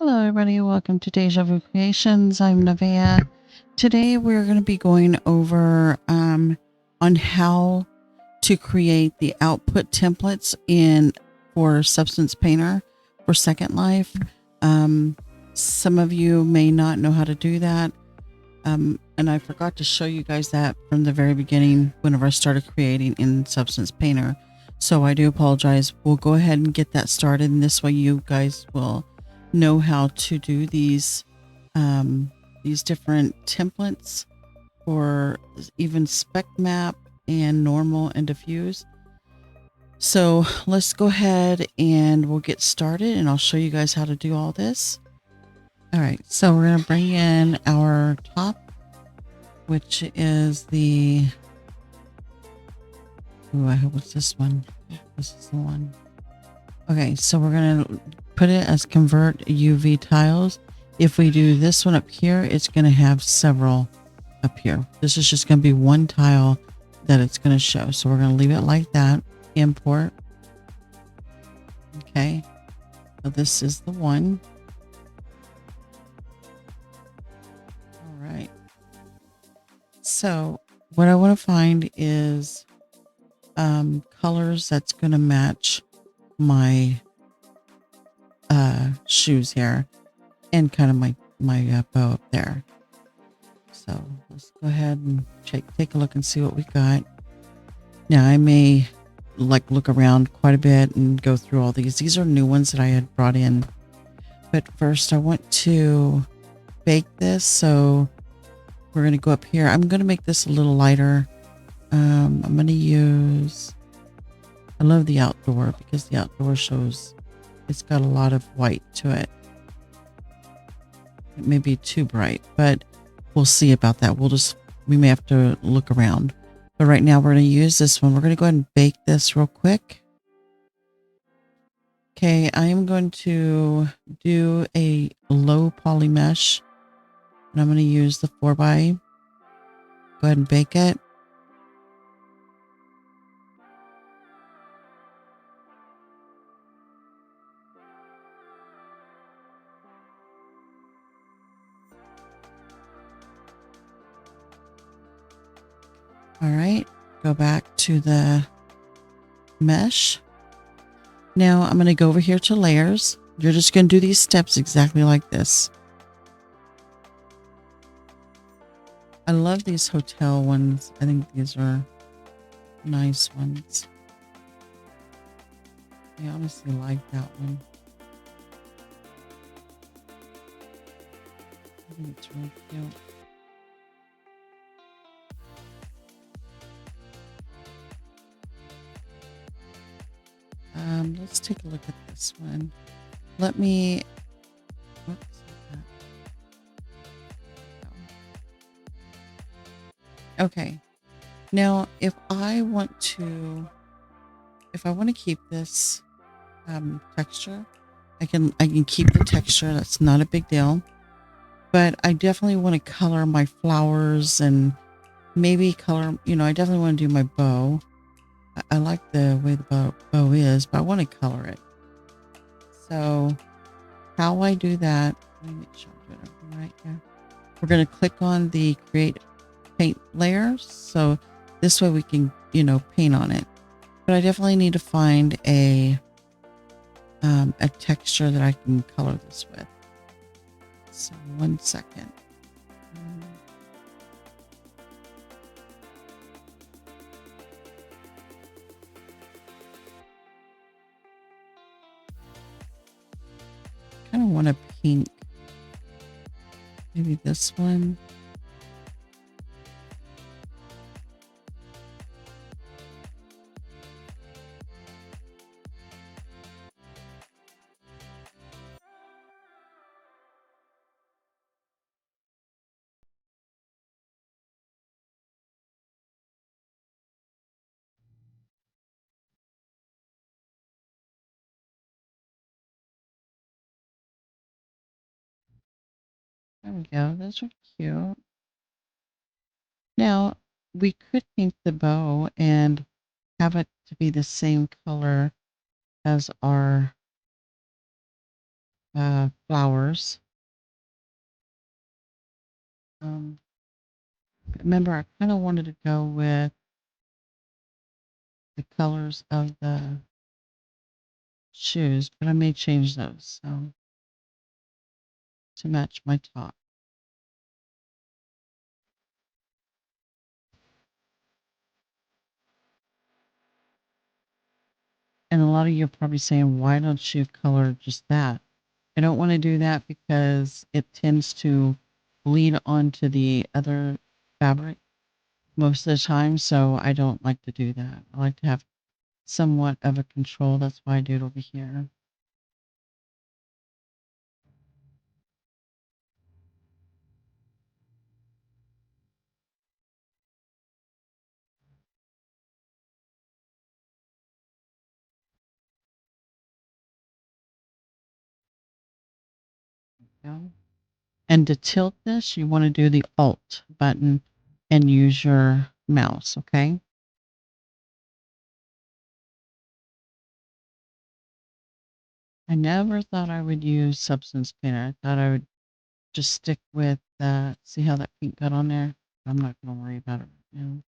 Hello, everybody. Welcome to Deja Vu Creations. I'm Nevaeh. Today, we're going to be going over on how to create the output templates for Substance Painter for Second Life. Some of you may not know how to do that, and I forgot to show you guys that from the very beginning whenever I started creating in Substance Painter. So I do apologize. We'll go ahead and get that started, and this way you guys will know how to do these different templates for even spec map and normal and diffuse. So let's go ahead and we'll get started, and I'll show you guys how to do all this. All right, so we're going to bring in our top, which is the, I hope it's this one. This is the one. Okay, so we're going to put it as convert UV tiles. If we do this one up here, it's going to have several up here. This is just going to be one tile that it's going to show. So we're going to leave it like that. Import. Okay, so this is the one. All right. So what I want to find is colors that's going to match my shoes here and kind of my bow up there. So let's go ahead and take a look and see what we got. Now I may look around quite a bit and go through all these. These are new ones that I had brought in. But first I want to bake this. So we're going to go up here. I'm going to make this a little lighter. I'm going to use, I love the outdoor because the outdoor shows it's got a lot of white to it. It may be too bright, but we'll see about that. We may have to look around. But right now we're going to use this one. We're going to go ahead and bake this real quick. Okay, I am going to do a low poly mesh. And I'm going to use the 4x. Go ahead and bake it. All right, go back to the mesh. Now I'm going to go over here to layers. You're just going to do these steps exactly like this. I love these hotel ones. I think these are nice ones. I honestly like that one. I think it's really cute. Let's take a look at this one. Let me, whoops. Okay. Now, if I want to keep this texture, I can keep the texture. That's not a big deal. But I definitely want to color my flowers and maybe color, I definitely want to do my bow. I like the way the bow is, but I want to color it. So how I do that, let me make sure I'm doing everything right here. We're going to click on the create paint layers. So this way we can, paint on it. But I definitely need to find a texture that I can color this with. So 1 second. I kind of want a pink. Maybe this one. There we go. Those are cute. Now, we could paint the bow and have it to be the same color as our flowers. colors. Um, remember, I kind of wanted to go with the colors of the shoes, but I may change those to match my top. And a lot of you are probably saying, why don't you color just that? I don't want to do that because it tends to bleed onto the other fabric most of the time. So I don't like to do that. I like to have somewhat of a control. That's why I do it over here. Yeah. And to tilt this, you want to do the Alt button and use your mouse, okay? I never thought I would use Substance Painter. I thought I would just stick with, see how that pink got on there? I'm not going to worry about it right now.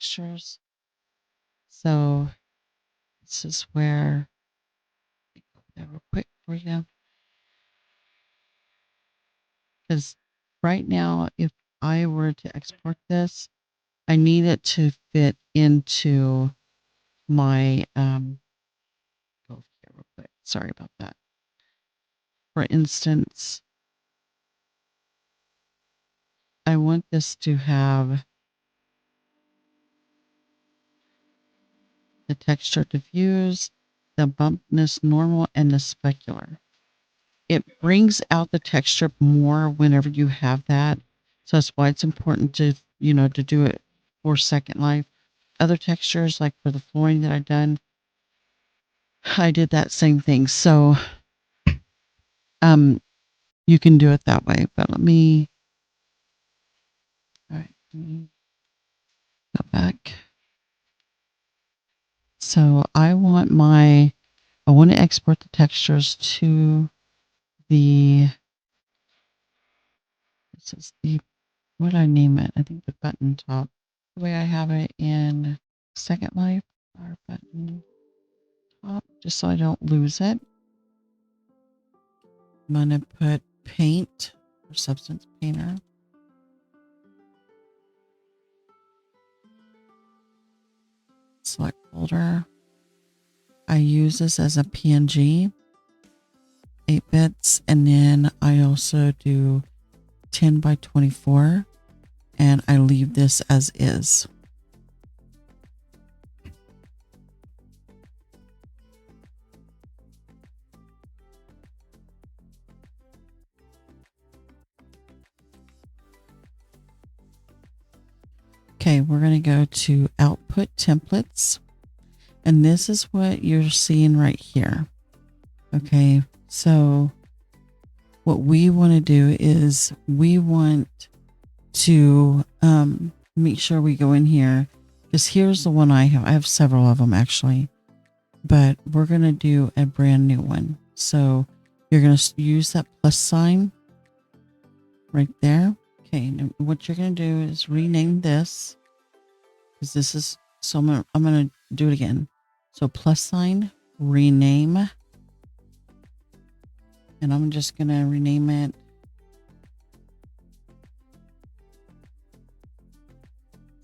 textures. So this is where, real quick for you, because right now, if I were to export this, I need it to fit into my, go over here real quick. Sorry about that. For instance, I want this to have the texture diffuse, the bumpness normal, and the specular. It brings out the texture more whenever you have that. So that's why it's important to, to do it for Second Life. Other textures, like for the flooring that I did that same thing. So um, you can do it that way. But all right, let me go back. So I want to export the textures to this is what did I name it? I think the button top. The way I have it in Second Life, our button top, just so I don't lose it. I'm going to put paint or substance painter. Select folder. I use this as a PNG, 8 bits, and then I also do 10 by 24, and I leave this as is. Okay, we're going to go to output templates, and this is what you're seeing right here. Okay, so what we want to do is we want to make sure we go in here, because here's the one I have. I have several of them actually, but we're going to do a brand new one. So you're going to use that plus sign right there. Okay, and what you're going to do is rename this, because this is, so I'm going to do it again. So plus sign, rename, and I'm just going to rename it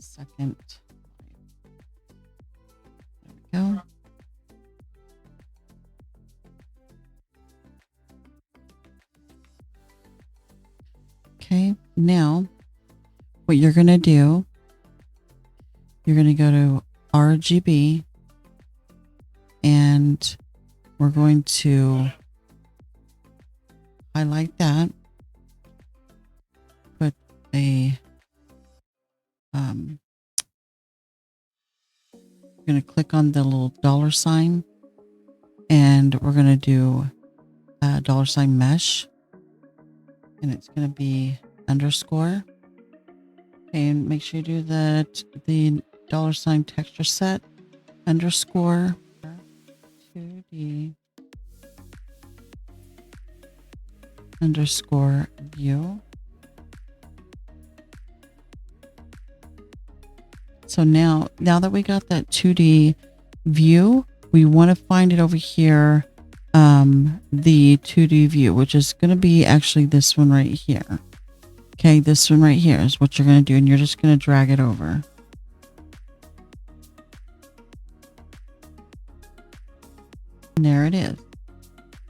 Second. There we go. Okay, now what you're going to do, you're going to go to RGB, and we're going to highlight that, put a, we're going to click on the little dollar sign, and we're going to do a dollar sign mesh, and it's going to be underscore. Okay, and make sure you do the dollar sign texture set underscore 2D underscore view. So now that we got that 2D view, we want to find it over here, the 2D view, which is going to be actually this one right here. Okay, this one right here is what you're going to do, and you're just going to drag it over. And there it is,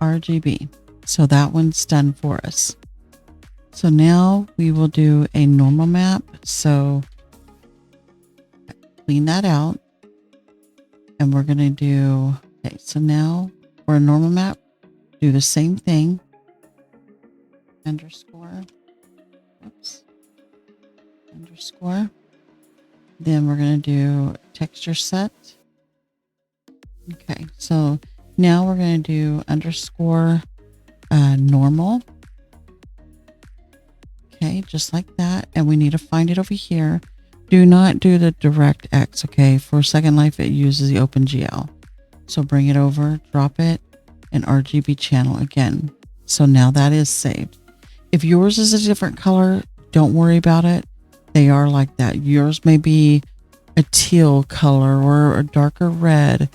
RGB. So that one's done for us. So now we will do a normal map. So clean that out, and we're going to do, okay, so now for a normal map, do the same thing, underscore, oops, underscore, then we're going to do texture set. Okay, so now we're going to do underscore normal. Okay, just like that, and we need to find it over here. Do not do the DirectX, okay? For Second Life, it uses the OpenGL. So bring it over, drop it, and RGB channel again. So now that is saved. If yours is a different color, don't worry about it. They are like that. Yours may be a teal color or a darker red.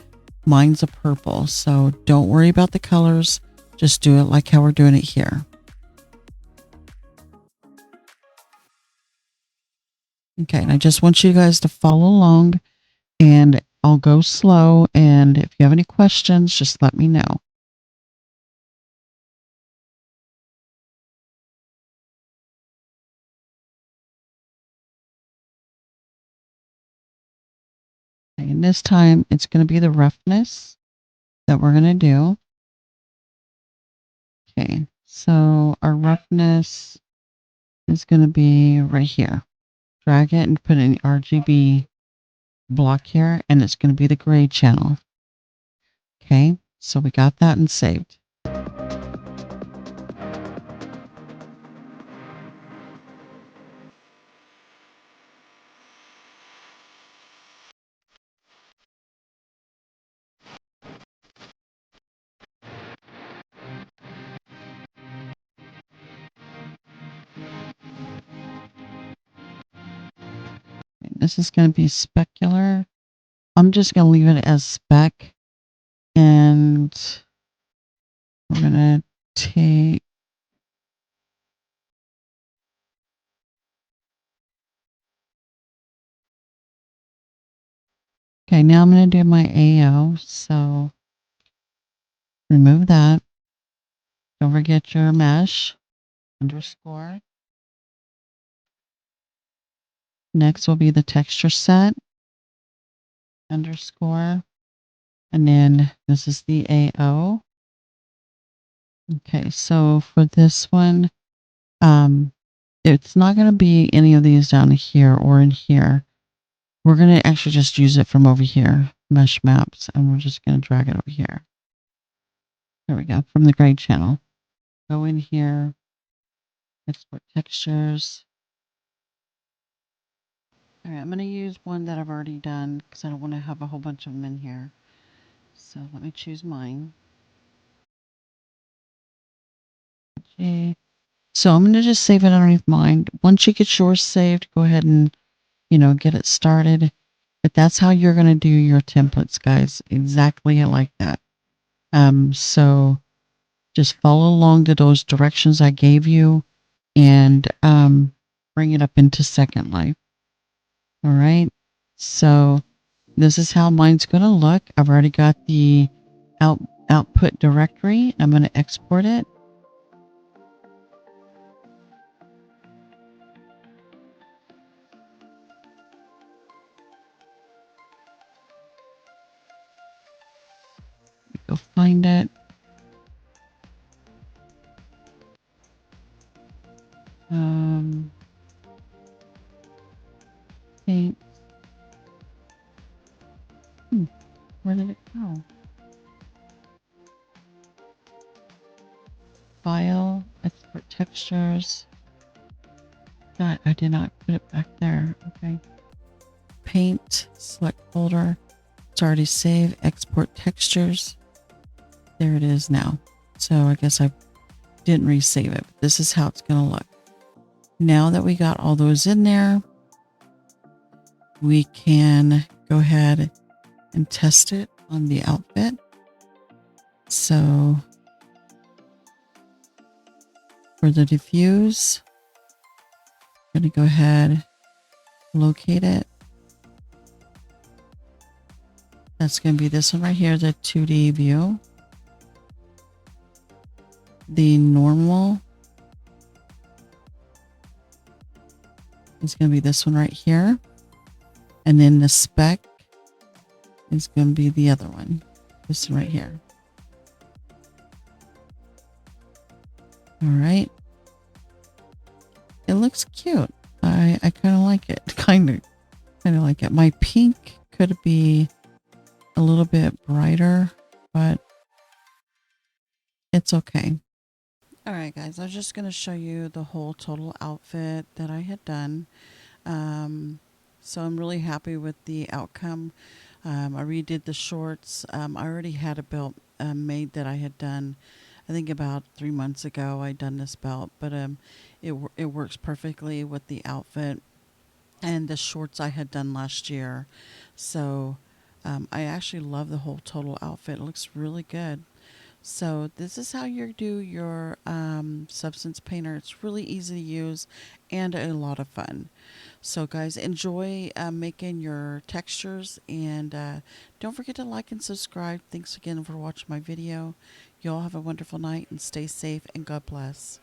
Mine's a purple. So don't worry about the colors. Just do it like how we're doing it here. Okay, and I just want you guys to follow along, and I'll go slow. And if you have any questions, just let me know. Okay, and this time it's going to be the roughness that we're going to do. Okay, so our roughness is going to be right here. Drag it and put an RGB block here, and it's going to be the gray channel. Okay, so we got that and saved. This is going to be specular. I'm just going to leave it as spec, and we're going to take, okay, now I'm going to do my AO. So remove that. Don't forget your mesh underscore. Next will be the texture set underscore. And then this is the AO. Okay, so for this one, it's not going to be any of these down here or in here. We're going to actually just use it from over here, mesh maps, and we're just going to drag it over here. There we go, from the grade channel. Go in here, export textures. All right, I'm going to use one that I've already done because I don't want to have a whole bunch of them in here. So let me choose mine. Okay. So I'm going to just save it underneath mine. Once you get yours saved, go ahead and, get it started. But that's how you're going to do your templates, guys. Exactly like that. So just follow along to those directions I gave you and bring it up into Second Life. All right. So this is how mine's going to look. I've already got the output directory. I'm going to export it. Go find it. Okay. Where did it go? File, export textures. God, I did not put it back there. Okay. Paint, select folder. It's already saved. Export textures. There it is now. So I guess I didn't resave it. But this is how it's going to look. Now that we got all those in there, we can go ahead and test it on the outfit. So for the diffuse, I'm going to go ahead, locate it. That's going to be this one right here, the 2D view. The normal is going to be this one right here. And then the spec is going to be the other one, this one right here. All right. It looks cute. I kind of like it. Kind of like it. My pink could be a little bit brighter, but it's okay. All right, guys. I was just going to show you the whole total outfit that I had done. So I'm really happy with the outcome. I redid the shorts. I already had a belt made that I had done, I think about 3 months ago. I done this belt, but it works perfectly with the outfit. and the shorts I had done last year. So I actually love the whole total outfit. It looks really good. So this is how you do your substance painter. It's really easy to use and a lot of fun. So guys, enjoy making your textures, and don't forget to like and subscribe. Thanks again for watching my video. You all have a wonderful night and stay safe, and God bless.